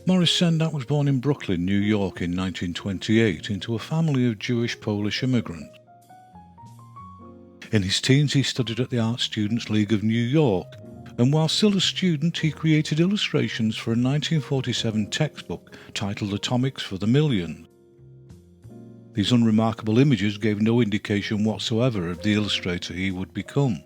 Morris Sendak was born in Brooklyn, New York in 1928 into a family of Jewish-Polish immigrants. In his teens he studied at the Art Students League of New York, and while still a student he created illustrations for a 1947 textbook titled Atomics for the Millions. These unremarkable images gave no indication whatsoever of the illustrator he would become.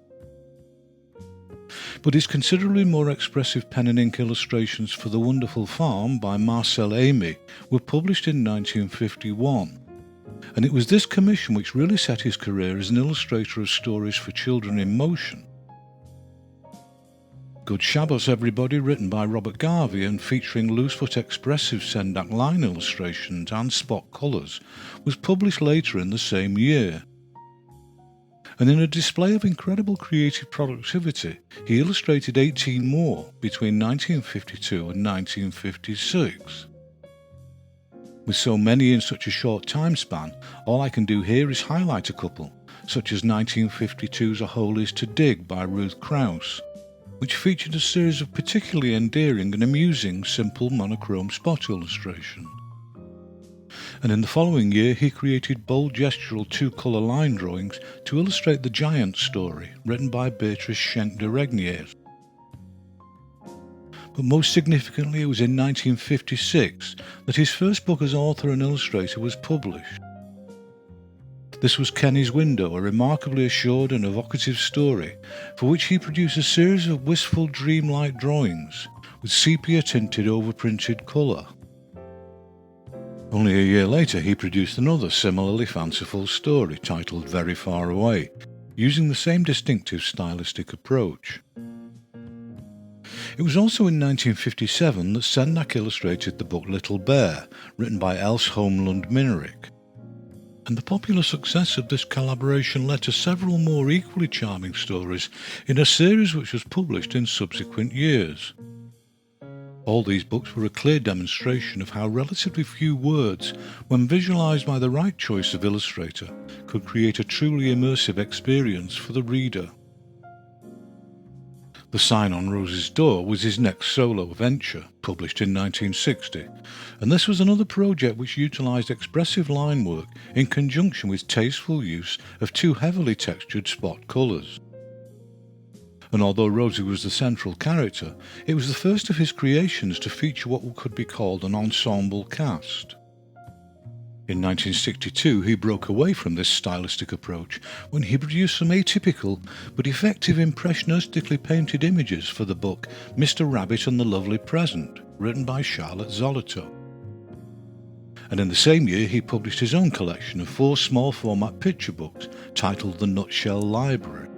But his considerably more expressive pen and ink illustrations for The Wonderful Farm by Marcel Amy were published in 1951, and it was this commission which really set his career as an illustrator of stories for children in motion. Good Shabbos Everybody, written by Robert Garvey and featuring loose-foot expressive Sendak line illustrations and spot colours, was published later in the same year. And in a display of incredible creative productivity, he illustrated 18 more between 1952 and 1956. With so many in such a short time span, all I can do here is highlight a couple, such as 1952's A Hole Is to Dig by Ruth Krauss, which featured a series of particularly endearing and amusing simple monochrome spot illustrations. And in the following year he created bold gestural two-colour line drawings to illustrate The Giant Story, written by Beatrice Schenck de Regnier. But most significantly, it was in 1956 that his first book as author and illustrator was published. This was Kenny's Window, a remarkably assured and evocative story, for which he produced a series of wistful dreamlike drawings with sepia-tinted overprinted colour. Only a year later he produced another similarly fanciful story titled Very Far Away, using the same distinctive stylistic approach. It was also in 1957 that Sendak illustrated the book Little Bear, written by Else Holmlund Minnerik. And the popular success of this collaboration led to several more equally charming stories in a series which was published in subsequent years. All these books were a clear demonstration of how relatively few words, when visualized by the right choice of illustrator, could create a truly immersive experience for the reader. The Sign on Rose's Door was his next solo venture, published in 1960, and this was another project which utilized expressive line work in conjunction with tasteful use of two heavily textured spot colors. And although Rosie was the central character, it was the first of his creations to feature what could be called an ensemble cast. In 1962 he broke away from this stylistic approach when he produced some atypical but effective impressionistically painted images for the book Mr. Rabbit and the Lovely Present, written by Charlotte Zolotow. And in the same year he published his own collection of 4 small format picture books titled The Nutshell Library.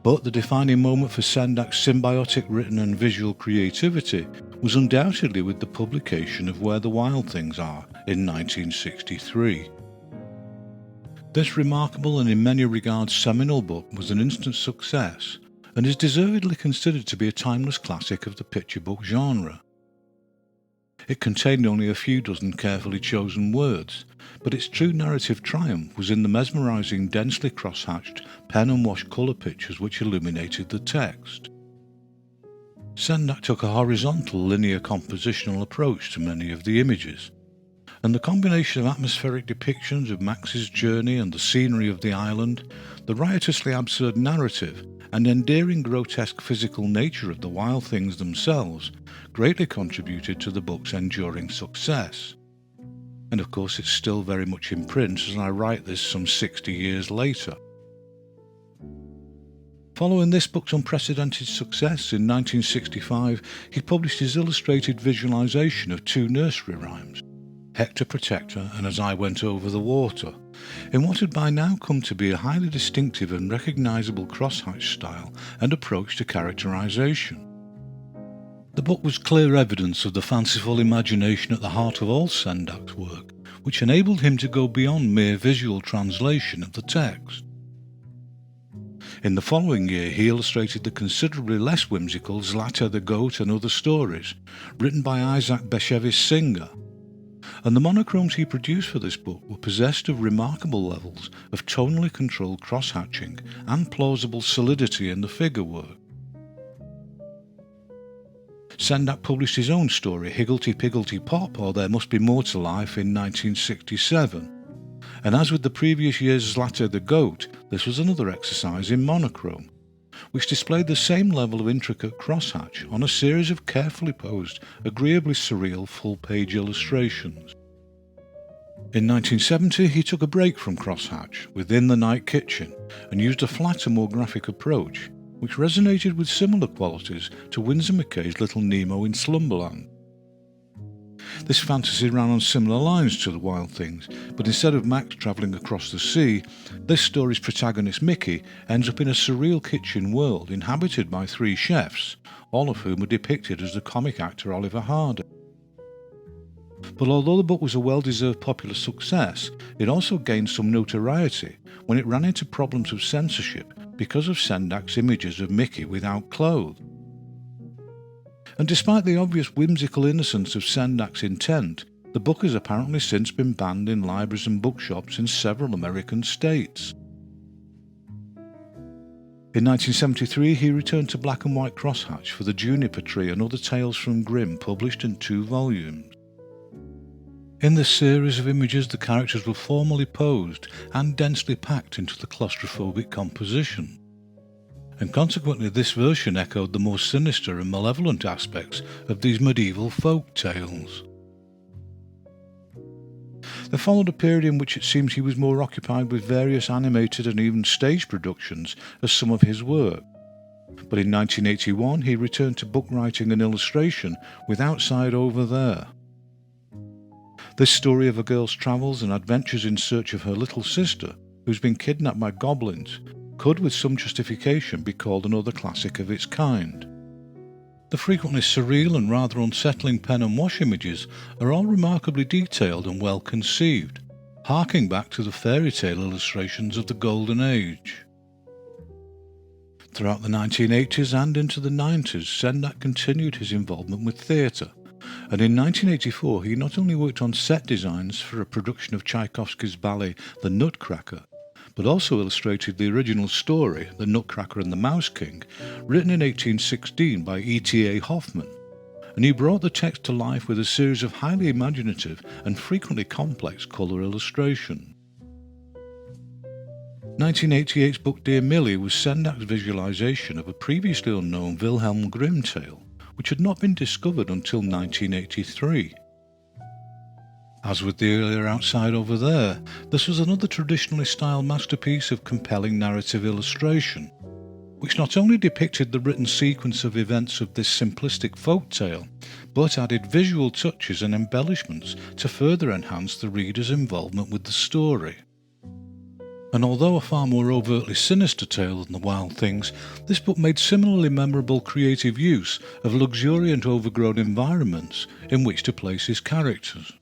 But the defining moment for Sendak's symbiotic written and visual creativity was undoubtedly with the publication of Where the Wild Things Are in 1963. This remarkable and in many regards seminal book was an instant success and is deservedly considered to be a timeless classic of the picture book genre. It contained only a few dozen carefully chosen words, but its true narrative triumph was in the mesmerizing, densely cross-hatched pen and wash colour pictures which illuminated the text. Sendak took a horizontal, linear compositional approach to many of the images, and the combination of atmospheric depictions of Max's journey and the scenery of the island, the riotously absurd narrative, and endearing grotesque physical nature of the wild things themselves greatly contributed to the book's enduring success. And of course it's still very much in print as I write this some 60 years later. Following this book's unprecedented success, in 1965 he published his illustrated visualization of 2 nursery rhymes, Hector Protector and As I Went Over the Water, in what had by now come to be a highly distinctive and recognizable crosshatch style and approach to characterization. The book was clear evidence of the fanciful imagination at the heart of all Sendak's work, which enabled him to go beyond mere visual translation of the text. In the following year he illustrated the considerably less whimsical Zlata the Goat and Other Stories, written by Isaac Bashevis Singer, and the monochromes he produced for this book were possessed of remarkable levels of tonally controlled cross-hatching and plausible solidity in the figure work. Sendak published his own story, Higgledy Piggledy Pop, or There Must Be More to Life, in 1967. And as with the previous year's Zlato the Goat, this was another exercise in monochrome, which displayed the same level of intricate crosshatch on a series of carefully posed, agreeably surreal full-page illustrations. In 1970, he took a break from crosshatch within the Night Kitchen and used a flatter, more graphic approach, which resonated with similar qualities to Winsor McCay's Little Nemo in Slumberland. This fantasy ran on similar lines to The Wild Things, but instead of Max travelling across the sea, this story's protagonist Mickey ends up in a surreal kitchen world inhabited by 3 chefs, all of whom are depicted as the comic actor Oliver Hardy. But although the book was a well-deserved popular success, it also gained some notoriety when it ran into problems of censorship because of Sendak's images of Mickey without clothes. And despite the obvious whimsical innocence of Sendak's intent, the book has apparently since been banned in libraries and bookshops in several American states. In 1973, he returned to black and white crosshatch for the Juniper Tree and Other Tales from Grimm, published in 2 volumes. In this series of images, the characters were formally posed and densely packed into the claustrophobic composition, and consequently this version echoed the more sinister and malevolent aspects of these medieval folk tales. There followed a period in which it seems he was more occupied with various animated and even stage productions as some of his work, but in 1981 he returned to book writing and illustration with Outside Over There. This story of a girl's travels and adventures in search of her little sister, who's been kidnapped by goblins, could with some justification be called another classic of its kind. The frequently surreal and rather unsettling pen and wash images are all remarkably detailed and well conceived, harking back to the fairy tale illustrations of the Golden Age. Throughout the 1980s and into the 90s, Sendak continued his involvement with theatre, and in 1984 he not only worked on set designs for a production of Tchaikovsky's ballet The Nutcracker, but also illustrated the original story, The Nutcracker and the Mouse King, written in 1816 by E.T.A. Hoffmann, and he brought the text to life with a series of highly imaginative and frequently complex colour illustrations. 1988's book Dear Millie was Sendak's visualisation of a previously unknown Wilhelm Grimm tale, which had not been discovered until 1983. As with the earlier Outside Over There, this was another traditionally styled masterpiece of compelling narrative illustration, which not only depicted the written sequence of events of this simplistic folk tale, but added visual touches and embellishments to further enhance the reader's involvement with the story. And although a far more overtly sinister tale than The Wild Things, this book made similarly memorable creative use of luxuriant overgrown environments in which to place his characters.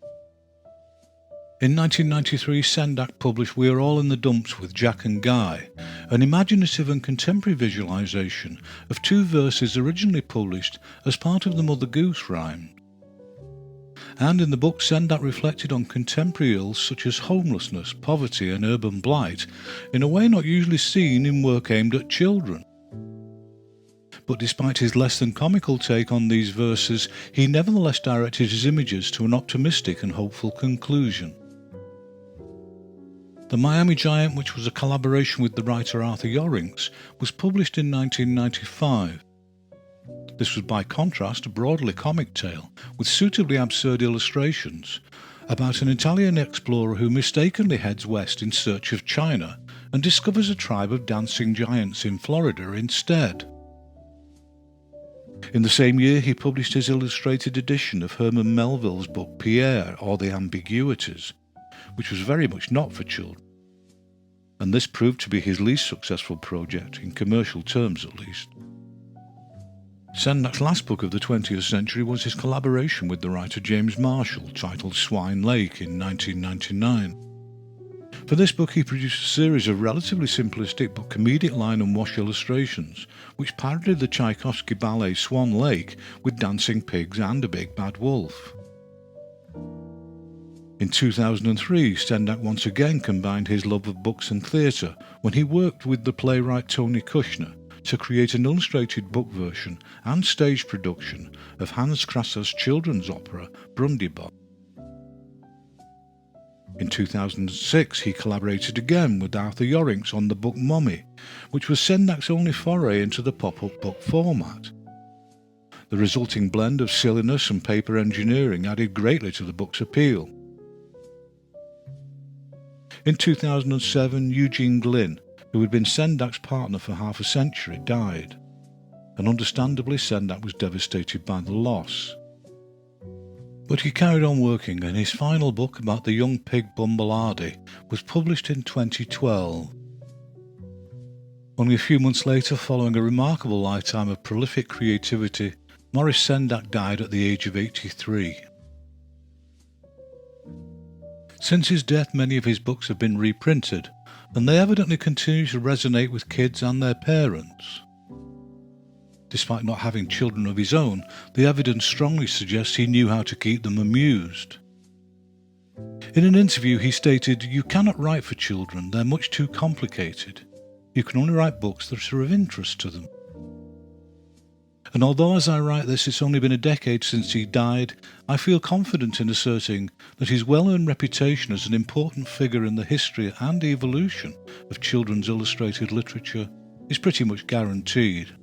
In 1993, Sendak published We Are All in the Dumps with Jack and Guy, an imaginative and contemporary visualisation of 2 verses originally published as part of the Mother Goose rhyme. And in the book, Sendak reflected on contemporary ills such as homelessness, poverty and urban blight in a way not usually seen in work aimed at children. But despite his less than comical take on these verses, he nevertheless directed his images to an optimistic and hopeful conclusion. The Miami Giant, which was a collaboration with the writer Arthur Yorinks, was published in 1995. This was by contrast a broadly comic tale with suitably absurd illustrations about an Italian explorer who mistakenly heads west in search of China and discovers a tribe of dancing giants in Florida instead. In the same year he published his illustrated edition of Herman Melville's book Pierre, or The Ambiguities, which was very much not for children, and this proved to be his least successful project, in commercial terms at least. Sendak's last book of the 20th century was his collaboration with the writer James Marshall, titled Swine Lake, in 1999. For this book he produced a series of relatively simplistic but comedic line and wash illustrations, which parodied the Tchaikovsky ballet Swan Lake with dancing pigs and a big bad wolf. In 2003, Sendak once again combined his love of books and theatre when he worked with the playwright Tony Kushner to create an illustrated book version and stage production of Hans Krasser's children's opera Brundibár. In 2006 he collaborated again with Arthur Jorrings on the book Mummy, which was Sendak's only foray into the pop-up book format. The resulting blend of silliness and paper engineering added greatly to the book's appeal. In 2007, Eugene Glynn, who had been Sendak's partner for half a century, died, and understandably Sendak was devastated by the loss. But he carried on working, and his final book about the young pig Bumblebee was published in 2012. Only a few months later, following a remarkable lifetime of prolific creativity, Maurice Sendak died at the age of 83. Since his death, many of his books have been reprinted, and they evidently continue to resonate with kids and their parents. Despite not having children of his own, the evidence strongly suggests he knew how to keep them amused. In an interview he stated, "You cannot write for children, they're much too complicated. You can only write books that are of interest to them." And although as I write this it's only been a decade since he died, I feel confident in asserting that his well-earned reputation as an important figure in the history and evolution of children's illustrated literature is pretty much guaranteed.